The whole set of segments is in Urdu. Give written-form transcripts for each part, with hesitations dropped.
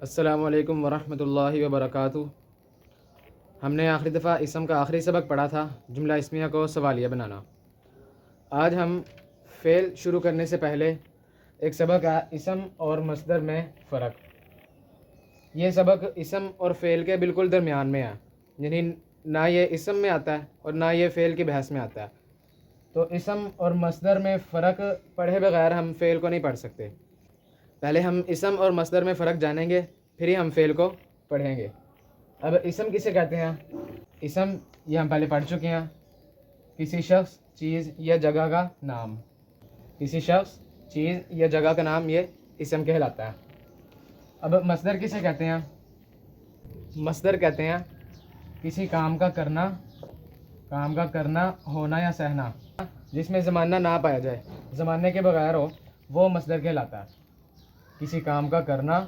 السلام علیکم ورحمۃ اللہ وبرکاتہ۔ ہم نے آخری دفعہ اسم کا آخری سبق پڑھا تھا، جملہ اسمیہ کو سوالیہ بنانا۔ آج ہم فعل شروع کرنے سے پہلے ایک سبق ہے اسم اور مصدر میں فرق۔ یہ سبق اسم اور فعل کے بالکل درمیان میں ہے، یعنی نہ یہ اسم میں آتا ہے اور نہ یہ فعل کی بحث میں آتا ہے۔ تو اسم اور مصدر میں فرق پڑھے بغیر ہم فعل کو نہیں پڑھ سکتے۔ پہلے ہم اسم اور مصدر میں فرق جانیں گے، پھر ہی ہم فعل کو پڑھیں گے۔ اب اسم کسے کہتے ہیں؟ اسم یہ ہم پہلے پڑھ چکے ہیں، کسی شخص، چیز یا جگہ کا نام۔ کسی شخص، چیز یا جگہ کا نام یہ اسم کہلاتا ہے۔ اب مصدر کسے کہتے ہیں؟ مصدر کہتے ہیں کسی کام کا کرنا ہونا یا سہنا جس میں زمانہ نہ پایا جائے، زمانے کے بغیر ہو، وہ مصدر کہلاتا ہے۔ کسی کام کا کرنا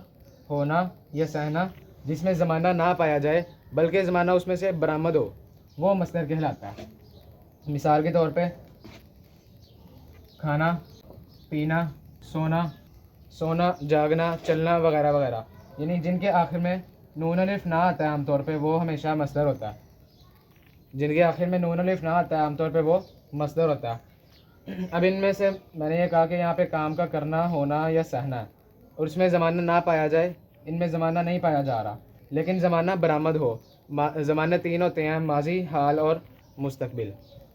ہونا یا سہنا جس میں زمانہ نہ پایا جائے بلکہ زمانہ اس میں سے برآمد ہو، وہ مصدر کہلاتا ہے۔ مثال کے طور پہ کھانا، پینا، سونا، جاگنا، چلنا وغیرہ وغیرہ، یعنی جن کے آخر میں نون الف نہ آتا ہے عام طور پہ وہ ہمیشہ مصدر ہوتا ہے۔ جن کے آخر میں نون الف نہ آتا ہے عام طور پہ وہ مصدر ہوتا ہے۔ اب ان میں سے میں نے یہ کہا کہ یہاں پہ کام کا کرنا ہونا یا سہنا ہے اور اس میں زمانہ نہ پایا جائے، ان میں زمانہ نہیں پایا جا رہا لیکن زمانہ برآمد ہو۔ زمانہ تین ہوتے ہیں، ماضی، حال اور مستقبل،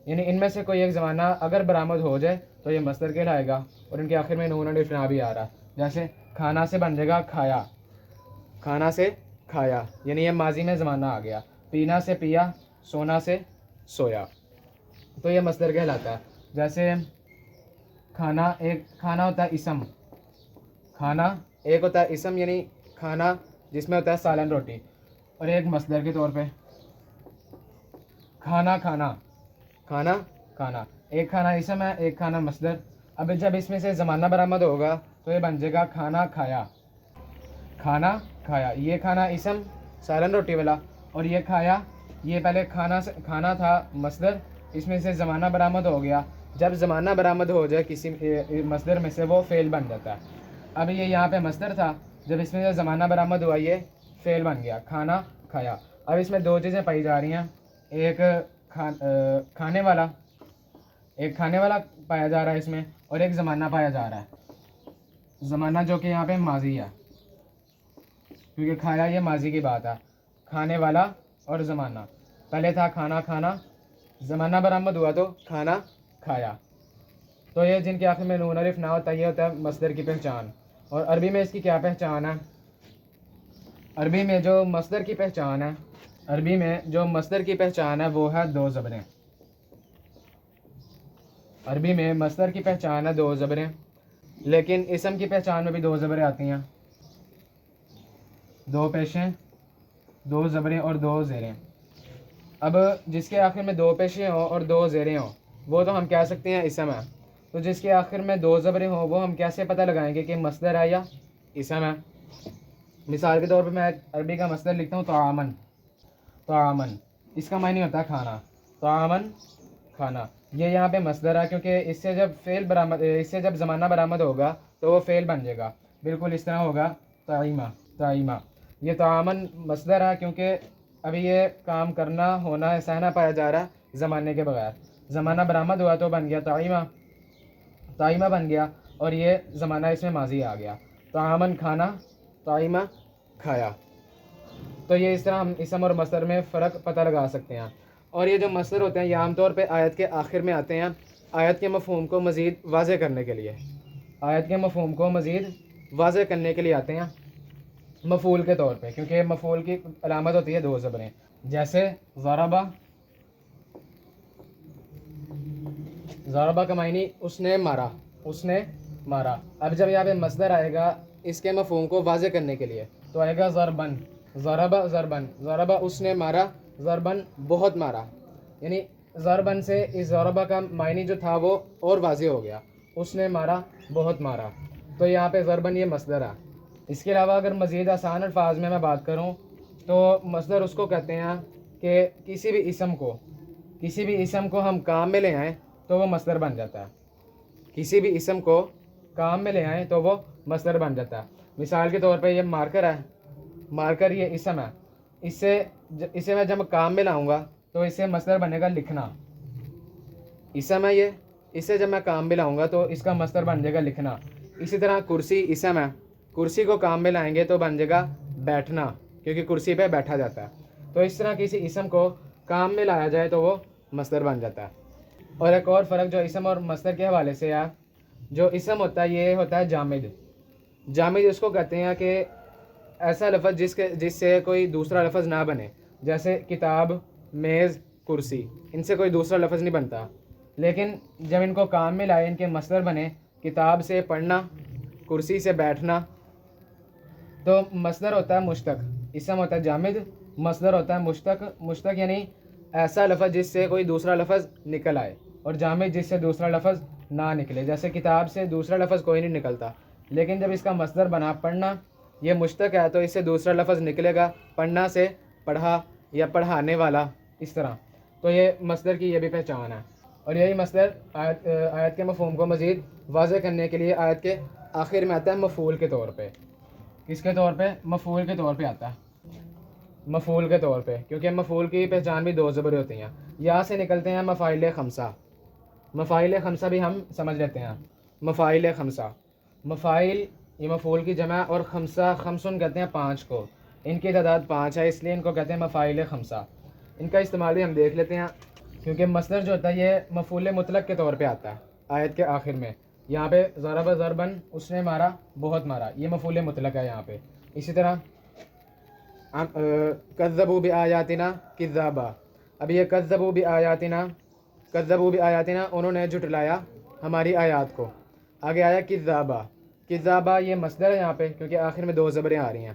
یعنی ان میں سے کوئی ایک زمانہ اگر برآمد ہو جائے تو یہ مصدر کہلائے گا اور ان کے آخر میں نون الف نہ بھی آ رہا ہے۔ جیسے کھانا سے بن جائے گا کھایا، کھانا سے کھایا، یعنی یہ ماضی میں زمانہ آ گیا۔ پینا سے پیا، سونا سے سویا، تو یہ مصدر کہلاتا ہے۔ جیسے کھانا ہوتا ہے اسم، کھانا ایک ہوتا ہے اسم یعنی کھانا جس میں ہوتا ہے سالن روٹی، اور ایک مصدر کے طور پہ کھانا، ایک کھانا اسم ہے، ایک کھانا مصدر۔ اب جب اس میں سے زمانہ برآمد ہوگا تو یہ بن جائے گا کھانا کھایا۔ یہ کھانا اسم سالن روٹی والا، اور یہ کھایا، یہ پہلے کھانا تھا مصدر، اس میں سے زمانہ برآمد ہو گیا۔ جب زمانہ برآمد ہو جائے کسی مصدر میں سے وہ فعل بن جاتا ہے۔ اب یہ یہاں پہ مصدر تھا، جب اس میں سے زمانہ برآمد ہوا یہ فعل بن گیا، کھانا کھایا۔ اب اس میں دو چیزیں پائی جا رہی ہیں، ایک کھانے والا پایا جا رہا ہے اس میں، اور ایک زمانہ پایا جا رہا ہے۔ زمانہ جو کہ یہاں پہ ماضی ہے، کیونکہ کھایا یہ ماضی کی بات ہے۔ کھانے والا اور زمانہ، پہلے تھا کھانا، زمانہ برآمد ہوا تو کھانا کھایا۔ تو یہ جن کے آخر میں نون الف نہ ہوتا یہ ہوتا ہے مصدر کی پہچان۔ اور عربی میں اس کی کیا پہچان ہے؟ عربی میں جو مصدر کی پہچان ہے وہ ہے دو زبریں۔ عربی میں مصدر کی پہچان ہے دو زبریں، لیکن اسم کی پہچان میں بھی دو زبریں آتی ہیں، دو پیشیں، دو زبریں اور دو زیریں۔ اب جس کے آخر میں دو پیشیں ہوں اور دو زیریں ہوں وہ تو ہم کہہ سکتے ہیں اسم ہے۔ تو جس کے آخر میں دو زبریں ہوں وہ ہم کیسے پتہ لگائیں گے کہ مصدر ہے یا اسم ہے؟ مثال کے طور پہ میں عربی کا مصدر لکھتا ہوں طعامن، اس کا معنی ہوتا ہے کھانا، طعامن کھانا۔ یہ یہاں پہ مصدر ہے کیونکہ اس سے جب زمانہ برآمد ہوگا تو وہ فعل بن جائے گا، بالکل اس طرح ہوگا طعیمہ۔ یہ طعامن مصدر ہے کیونکہ ابھی یہ کام کرنا ہونا سہنا پایا جا رہا ہے زمانے کے بغیر۔ زمانہ برآمد ہوا تو بن گیا طعیمہ بن گیا، اور یہ زمانہ اس میں ماضی آ گیا، طعامن کھانا، طعیمہ کھایا۔ تو یہ اس طرح ہم اسم اور مصدر میں فرق پتہ لگا سکتے ہیں۔ اور یہ جو مصدر ہوتے ہیں یہ عام طور پہ آیت کے آخر میں آتے ہیں، آیت کے مفہوم کو مزید واضح کرنے کے لیے آتے ہیں، مفعول کے طور پہ، کیونکہ مفعول کی علامت ہوتی ہے دو زبریں۔ جیسے ضربہ کا معنی اس نے مارا۔ اب جب یہاں پہ مصدر آئے گا اس کے مفہوم کو واضح کرنے کے لیے تو آئے گا ضربن، ضربہ اس نے مارا، ضربن بہت مارا، یعنی ضربن سے اس ضربہ کا معنی جو تھا وہ اور واضح ہو گیا، اس نے مارا، بہت مارا۔ تو یہاں پہ ضربن یہ مصدر ہے۔ اس کے علاوہ اگر مزید آسان الفاظ میں بات کروں تو مصدر اس کو کہتے ہیں کہ کسی بھی اسم کو ہم کام میں لے آئیں تو وہ مصدر بن جاتا ہے۔ کسی بھی اسم کو کام میں لے آئیں تو وہ مصدر بن جاتا ہے۔ مثال کے طور پہ یہ مارکر ہے، مار کر یہ اسم ہے، اسے میں جب کام میں لاؤں گا تو اسے مصدر بنے گا لکھنا، اسم ہے یہ، اسے جب میں کام میں لاؤں گا تو اس کا مصدر بن جائے گا لکھنا۔ اسی طرح کرسی اسم ہے، کرسی کو کام میں لائیں گے تو بن جائے گا بیٹھنا، کیونکہ کرسی پہ بیٹھا جاتا ہے۔ تو اس طرح کسی اسم کو کام میں لایا جائے تو وہ مصدر بن جاتا ہے۔ اور ایک اور فرق جو اسم اور مصدر کے حوالے سے ہے، جو اسم ہوتا ہے یہ ہوتا ہے جامد۔ جامد اس کو کہتے ہیں کہ ایسا لفظ جس سے کوئی دوسرا لفظ نہ بنے، جیسے کتاب، میز، کرسی، ان سے کوئی دوسرا لفظ نہیں بنتا، لیکن جب ان کو کام میں لائے، ان کے مصدر بنے، کتاب سے پڑھنا، کرسی سے بیٹھنا، تو مصدر ہوتا ہے مشتق، اسم ہوتا ہے جامد، مصدر ہوتا ہے مشتق۔ مشتق یعنی ایسا لفظ جس سے کوئی دوسرا لفظ نکل آئے، اور جامد جس سے دوسرا لفظ نہ نکلے، جیسے کتاب سے دوسرا لفظ کوئی نہیں نکلتا، لیکن جب اس کا مصدر بنا پڑھنا، یہ مشتق ہے تو اس سے دوسرا لفظ نکلے گا، پڑھنا سے پڑھا یا پڑھانے والا، اس طرح۔ تو یہ مصدر کی یہ بھی پہچان ہے، اور یہی مصدر آیت کے مفہوم کو مزید واضح کرنے کے لیے آیت کے آخر میں آتا ہے مفعول کے طور پہ۔ کس کے طور پہ؟ مفعول کے طور پہ آتا ہے، مفعول کے طور پہ، کیونکہ مفعول کی پہچان بھی دو زبر ہوتی ہیں۔ یہاں سے نکلتے ہیں مفاعل خمسہ۔ مفاعل خمسہ بھی ہم سمجھ لیتے ہیں۔ مفاعل خمسہ، مفاعل یہ مفعول کی جمع، اور خمسہ، خمسن کہتے ہیں پانچ کو، ان کی تعداد پانچ ہے، اس لیے ان کو کہتے ہیں مفاعل خمسہ۔ ان کا استعمال بھی ہم دیکھ لیتے ہیں، کیونکہ مصدر جو ہوتا ہے یہ مفعول مطلق کے طور پہ آتا ہے آیت کے آخر میں۔ یہاں پہ ضرب ضربن، اس نے مارا، بہت مارا، یہ مفعول مطلق ہے یہاں پہ۔ اسی طرح کذبوا بآیاتنا کذابا، اب یہ کذبوا بآیاتنا، کذبوا بآیاتنا، انہوں نے جھٹلایا ہماری آیات کو۔ آگے آیا کذابا، کذابا یہ مصدر ہے یہاں پہ، کیونکہ آخر میں دو زبریں آ رہی ہیں،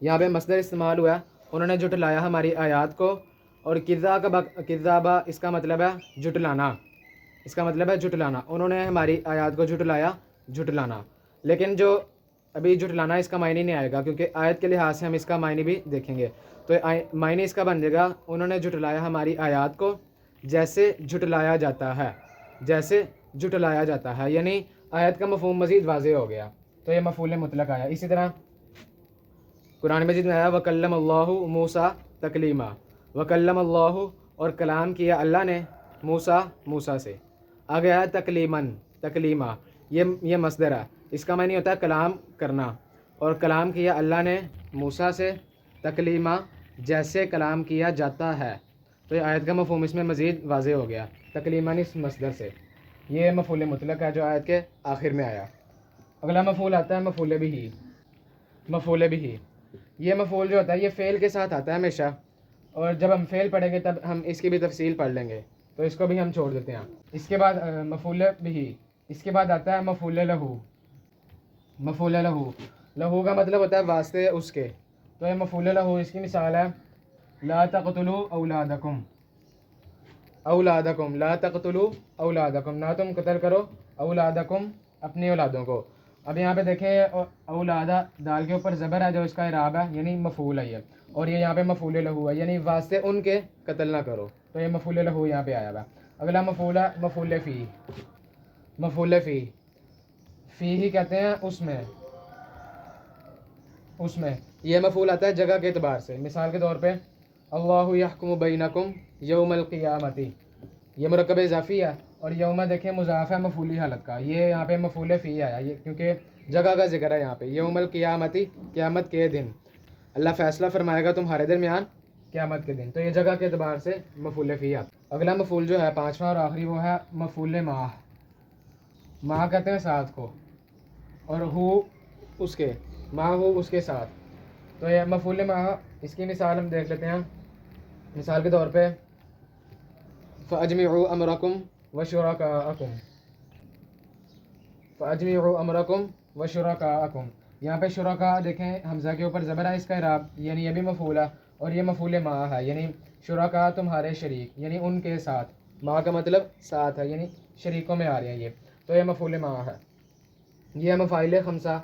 یہاں پہ مصدر استعمال ہوا ہے، انہوں نے جھٹلایا ہماری آیات کو۔ اور کذابا اس کا مطلب ہے جھٹلانا، اس کا مطلب ہے جھٹلانا، انہوں نے ہماری آیات کو جھٹلایا، جھٹلانا۔ لیکن جو ابھی جھٹلانا اس کا معنی نہیں آئے گا، کیونکہ آیت کے لحاظ سے ہم اس کا معنی بھی دیکھیں گے، تو معنی اس کا بن جائے گا انہوں نے جھٹلایا ہماری آیات کو جیسے جھٹلایا جاتا ہے، جیسے جھٹلایا جاتا ہے، یعنی آیت کا مفہوم مزید واضح ہو گیا، تو یہ مفعول مطلق آیا۔ اسی طرح قرآن مجید میں آیا وَكَلَّمَ اللَّهُ مُوسَىٰ تَكْلِيمًا، وَكَلَّمَ اللَّهُ، اور کلام کیا اللہ نے موسیٰ سے۔ آگے آیا تکلیماً، تکلیما، یہ مصدر ہے، اس کا معنی ہوتا ہے کلام کرنا، اور کلام کیا اللہ نے موسیٰ سے، تکلیما جیسے کلام کیا جاتا ہے، تو یہ آیت کا مفہوم اس میں مزید واضح ہو گیا، تکلیماً اس مصدر سے۔ یہ مفعول مطلق ہے جو آیت کے آخر میں آیا۔ اگلا مفعول آتا ہے مفعول بہ، مفعول بہ، یہ مفعول جو ہوتا ہے یہ فعل کے ساتھ آتا ہے ہمیشہ، اور جب ہم فعل پڑھیں گے تب ہم اس کی بھی تفصیل پڑھ لیں گے، تو اس کو بھی ہم چھوڑ دیتے ہیں۔ اس کے بعد مفعول بہ، اس کے بعد آتا ہے مفعول لہ، مفعول لہ، لہو کا مطلب ہوتا ہے واسطے اس کے، تو یہ مفعول لہ، اس کی مثال ہے لا تقتلوا اولادکم، اولادکم، لا تقتلوا اولادکم، نہ تم قتل کرو اولادکم، اپنی اولادوں کو۔ اب یہاں پہ دیکھیں اولادہ دال کے اوپر زبر ہے جو اس کا اعراب ہے، یعنی مفعول ہے یہ، اور یہ یہاں پہ مفعول لہ ہے، یعنی واسطے ان کے قتل نہ کرو، تو یہ مفعول لہ یہاں پہ آیا ہوا۔ اگلا مفعول ہے مفعول فی، مفعول فی، فی ہی کہتے ہیں اس میں، اس میں یہ مفعول آتا ہے جگہ کے اعتبار سے۔ مثال کے طور پہ اللہ یحکم بینکم یوم القیامت، یہ مرکب اضافی ہے، اور یوم دیکھیں مضاف ہے مفعولی حالت کا، یہ یہاں پہ مفعول فی آیا، یہ کیونکہ جگہ کا ذکر ہے یہاں پہ، یوم القیامت، قیامت کے دن اللہ فیصلہ فرمائے گا تمہارے درمیان قیامت کے دن، تو یہ جگہ کے اعتبار سے مفعول فی آتا۔ اگلا مفعول جو ہے پانچواں اور آخری وہ ہے مفعول ماہ، ماہ کہتے ہیں ساتھ کو، اور ہو اس کے، ماہ ہو اس کے ساتھ، تو یہ مفعول ماہ، اس کی مثال ہم دیکھ لیتے ہیں۔ مثال کے طور پہ فَأَجْمِعُوا أَمْرَكُمْ وَشُرَكَاءَكُمْ، فَأَجْمِعُوا أَمْرَكُمْ وَشُرَكَاءَكُمْ، یہاں پہ شرکا دیکھیں حمزہ کے اوپر زبر ہے، اس کا اعراب یعنی یہ بھی مفعول ہے، اور یہ مفعول ماہ ہے، یعنی شرکا تمہارے شریک، یعنی ان کے ساتھ، ماہ کا مطلب ساتھ ہے، یعنی شریکوں میں آ رہے ہیں یہ، تو یہ مفعول ماہ ہے۔ یہ مفاعل خمسہ،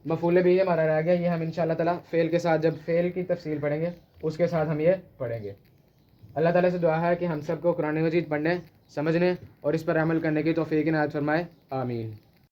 مفعول بھی ہمارا رہ گیا، یہ ہم انشاءاللہ تعالیٰ فعل کے ساتھ جب فعل کی تفصیل پڑھیں گے اس کے ساتھ ہم یہ پڑھیں گے۔ اللہ تعالیٰ سے دعا ہے کہ ہم سب کو قرآن مجید پڑھنے، سمجھنے اور اس پر عمل کرنے کی توفیق عنایت فرمائے، آمین۔